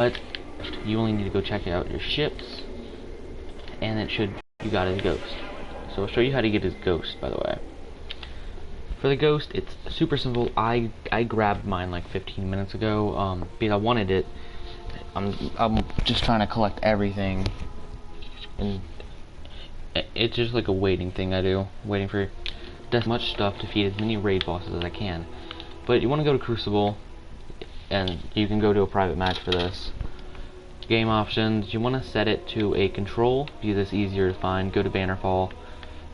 but you only need to go check out your ships, and you got his ghost. So I'll show you how to get his ghost, by the way. For the ghost, it's super simple. I grabbed mine like 15 minutes ago, because I wanted it. I'm just trying to collect everything, and it's just like a waiting thing I do, waiting for as much stuff to feed as many raid bosses as I can. But you want to go to Crucible, and you can go to a private match for this. Game options, you want to set it to a control because it's easier to find. Go to Bannerfall.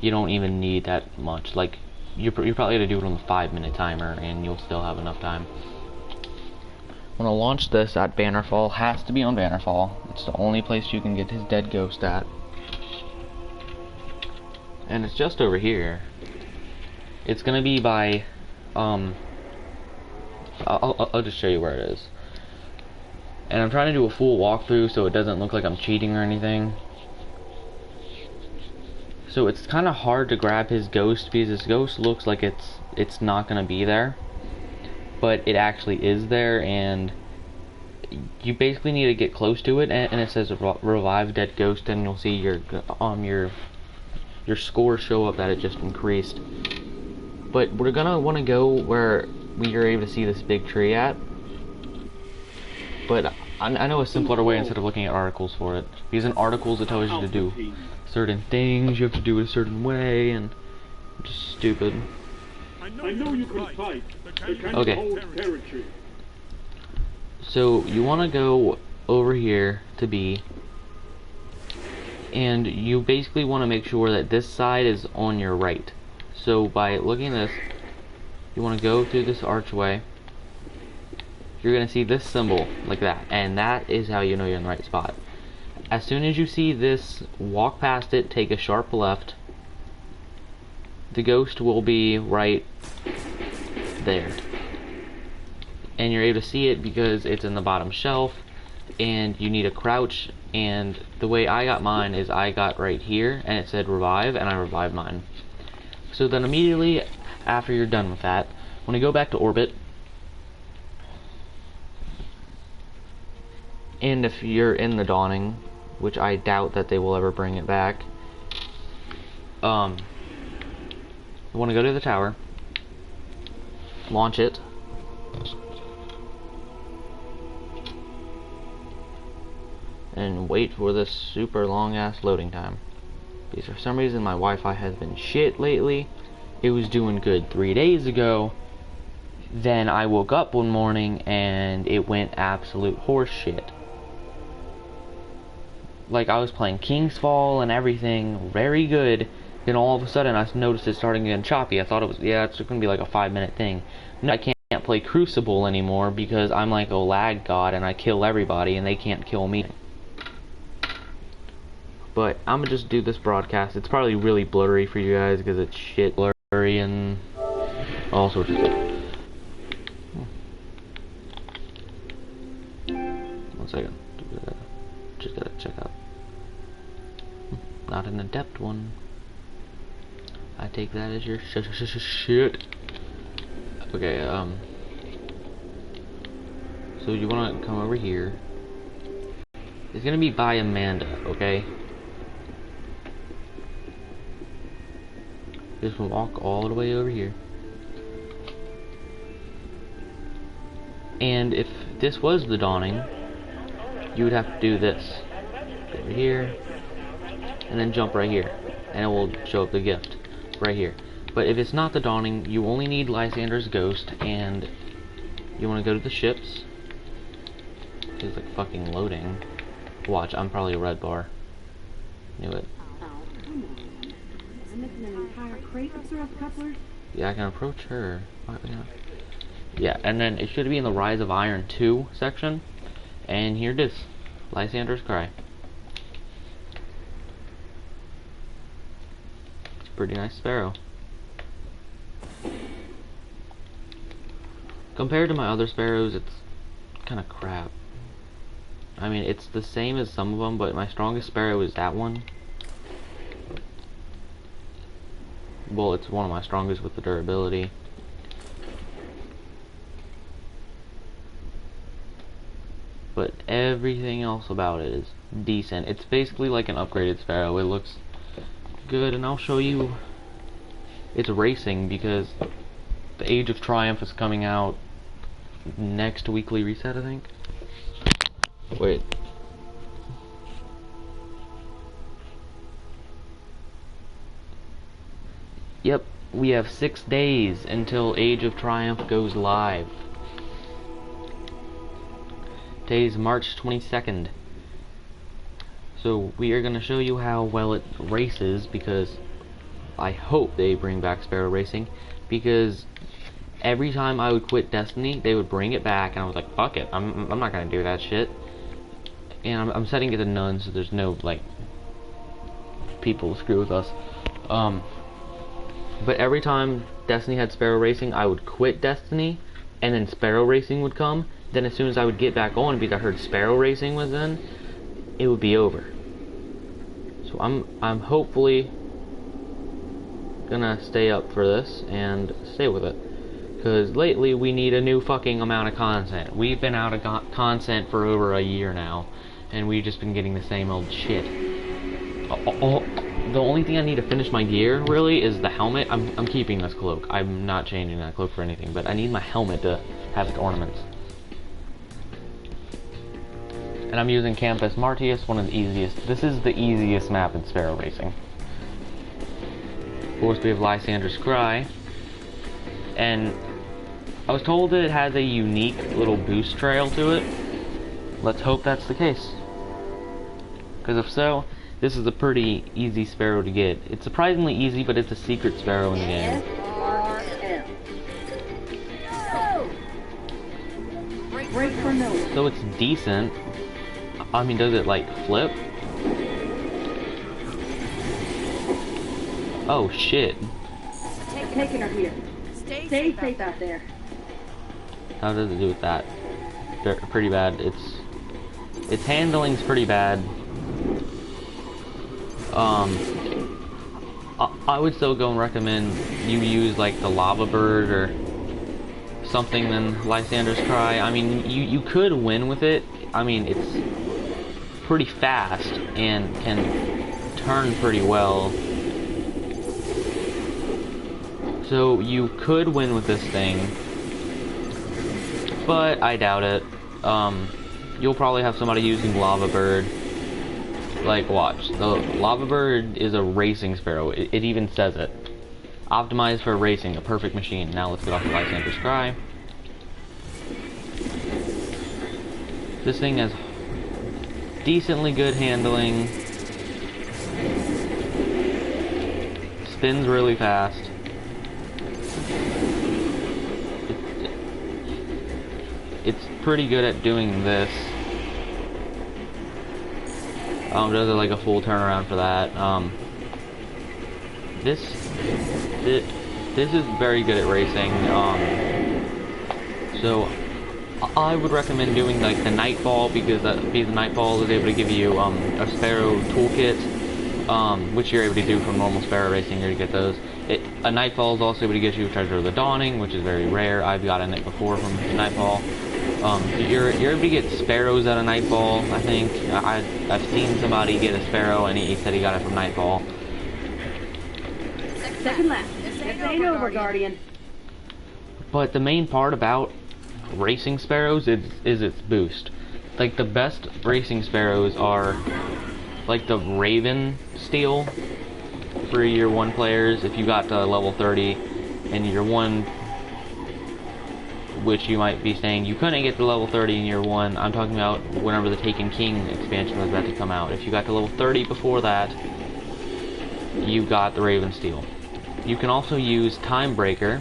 You don't even need that much. Like you're probably gonna do it on the 5-minute timer, and you'll still have enough time. Want to launch this at Bannerfall. Has to be on Bannerfall. It's the only place you can get his dead ghost at. And it's just over here. It's gonna be by, I'll just show you where it is. And I'm trying to do a full walkthrough so it doesn't look like I'm cheating or anything. So it's kind of hard to grab his ghost because his ghost looks like it's not gonna be there, but it actually is there, and you basically need to get close to it, and it says revive dead ghost, and you'll see your score show up that it just increased. But we're gonna want to go where we are able to see this big tree at. But I know a simpler way instead of looking at articles for it, because in articles it tells you to do certain things, you have to do it a certain way, and it's just stupid. I know you can fight, but okay. hold territory. So you want to go over here to B, and you basically want to make sure that this side is on your right. So by looking at this, you want to go through this archway. You're going to see this symbol like that, and that is how you know you're in the right spot. As soon as you see this, walk past it, take a sharp left. The ghost will be right there. And you're able to see it because it's in the bottom shelf, and you need to crouch, and the way I got mine is I got right here, and it said revive, and I revived mine. So then immediately after you're done with that, when you go back to orbit, and if you're in the Dawning, which I doubt that they will ever bring it back, you want to go to the tower, launch it, and wait for this super long ass loading time. Because for some reason my Wi-Fi has been shit lately. It was doing good 3 days ago. Then I woke up one morning and it went absolute horse shit. Like I was playing King's Fall and everything very good. Then all of a sudden I noticed it starting getting choppy. I thought it was, yeah, it's gonna be like a 5-minute thing. No, I can't play Crucible anymore because I'm like a lag god and I kill everybody and they can't kill me. But I'm gonna just do this broadcast. It's probably really blurry for you guys because it's shit blurry and all sorts of stuff. 1 second. Just gotta check out. Not an adept one. I take that as your shit. Okay, so you wanna come over here. It's gonna be by Amanda, okay? Just walk all the way over here. And if this was the Dawning, you would have to do this. Go over here, and then jump right here. And it will show up the gift right here. But if it's not the Dawning, you only need Lysanders' ghost, and you want to go to the ships. It's like fucking loading. Watch, I'm probably a red bar. Knew it. Yeah, I can approach her. Yeah, and then it should be in the Rise of Iron 2 section. And here it is. Lysander's Cry. It's a pretty nice sparrow. Compared to my other sparrows, it's kind of crap. I mean, it's the same as some of them, but my strongest sparrow is that one. Well, it's one of my strongest with the durability. But everything else about it is decent. It's basically like an upgraded Sparrow. It looks good, and I'll show you its racing because the Age of Triumph is coming out next weekly reset, I think. Wait. Yep, we have 6 days until Age of Triumph goes live. Today's March 22nd. So we are going to show you how well it races, because I hope they bring back Sparrow Racing, because every time I would quit Destiny, they would bring it back, and I was like, fuck it, I'm not going to do that shit. And I'm setting it to none, so there's no, like, people screw with us. But every time Destiny had Sparrow Racing, I would quit Destiny, and then Sparrow Racing would come. Then as soon as I would get back on, because I heard Sparrow Racing was in, it would be over. So I'm hopefully gonna stay up for this and stay with it, because lately we need a new fucking amount of content. We've been out of content for over a year now, and we've just been getting the same old shit. The only thing I need to finish my gear, really, is the helmet. I'm keeping this cloak. I'm not changing that cloak for anything, but I need my helmet to have its ornaments. And I'm using Campus Martius, one of the easiest. This is the easiest map in Sparrow Racing. Of course, we have Lysanders Cry. And I was told that it has a unique little boost trail to it. Let's hope that's the case. Because if so, this is a pretty easy Sparrow to get. It's surprisingly easy, but it's a secret Sparrow in the game. So it's decent. I mean, does it like flip? Oh shit. Taking her here. Stay safe out there. How does it do with that? Pretty bad. Its handling's pretty bad. I would still go and recommend you use like the Lava Bird or something than Lysander's Cry. I mean, you could win with it. I mean, it's pretty fast and can turn pretty well. So you could win with this thing, but I doubt it. You'll probably have somebody using Lava Bird. Like, watch. The Lava Bird is a racing Sparrow. It even says it. Optimized for racing, a perfect machine. Now let's get off the Lysander's Cry. This thing has decently good handling. Spins really fast. It's pretty good at doing this. Does it like a full turnaround for that. This is very good at racing. So I would recommend doing like the Nightfall, because the Nightfall is able to give you a Sparrow toolkit, which you're able to do from normal Sparrow racing here to get those. A Nightfall is also able to get you Treasure of the Dawning, which is very rare. I've gotten it before from Nightfall. You're able to get Sparrows at a Nightfall, I think. I've seen somebody get a Sparrow, and he said he got it from Nightfall. Second lap. This ain't over, Guardian. But the main part about racing Sparrows is its boost. Like, the best racing Sparrows are like the Raven Steel for year 1 players. If you got to level 30 in year 1, which you might be saying you couldn't get to level 30 in year 1. I'm talking about whenever the Taken King expansion was about to come out. If you got to level 30 before that, you got the Raven Steel. You can also use Timebreaker,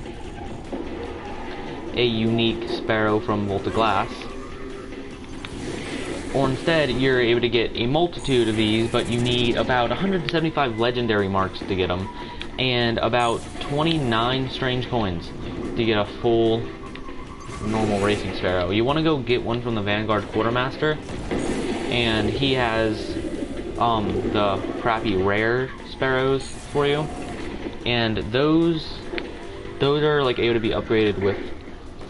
a unique Sparrow from Volta Glass. Or instead, you're able to get a multitude of these, but you need about 175 legendary marks to get them, and about 29 strange coins to get a full normal racing Sparrow. You want to go get one from the Vanguard Quartermaster, and he has the crappy rare Sparrows for you, and those are like able to be upgraded with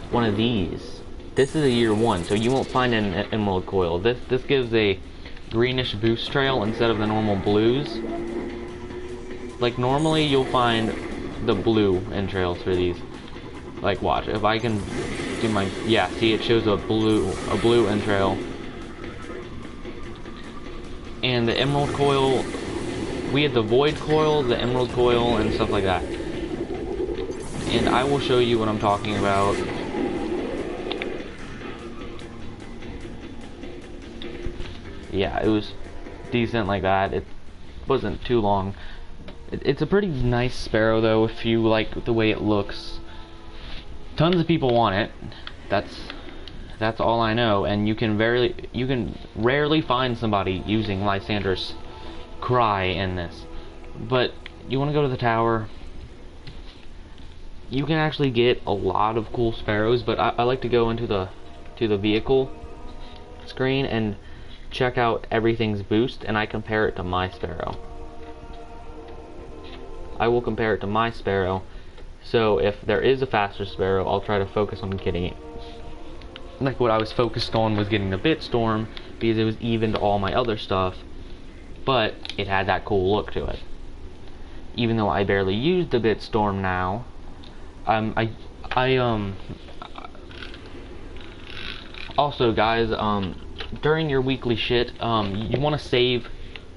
one of these. This is a year 1, so you won't find an emerald coil. This gives a greenish boost trail instead of the normal blues. Like normally you'll find the blue entrails for these. Like watch, if I can do my, yeah, see it shows a blue entrail. And the emerald coil, we had the void coil, the emerald coil, and stuff like that. And I will show you what I'm talking about. Yeah, it was decent like that. It wasn't too long. It's a pretty nice sparrow though, if you like the way it looks. Tons of people want it. That's all I know, and you can rarely find somebody using Lysanders cry in this. But you want to go to the tower. You can actually get a lot of cool sparrows, but I like to go into the vehicle screen and check out everything's boost, and I compare it to my sparrow. I will compare it to my sparrow, so if there is a faster sparrow, I'll try to focus on getting it. Like what I was focused on was getting the Bitstorm, because it was even to all my other stuff, but it had that cool look to it. Even though I barely use the Bitstorm now, also guys, during your weekly shit, you want to save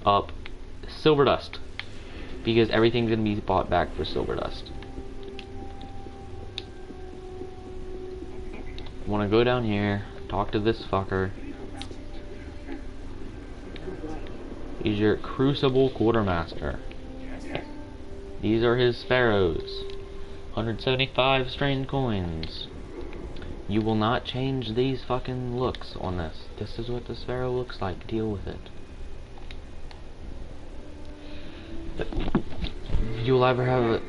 up silver dust, because everything's gonna be bought back for silver dust. Want to go down here, talk to this fucker. He's your Crucible Quartermaster. These are his sparrows. 175 strained coins. You will not change these fucking looks on this. This is what the sparrow looks like. Deal with it. You'll ever have a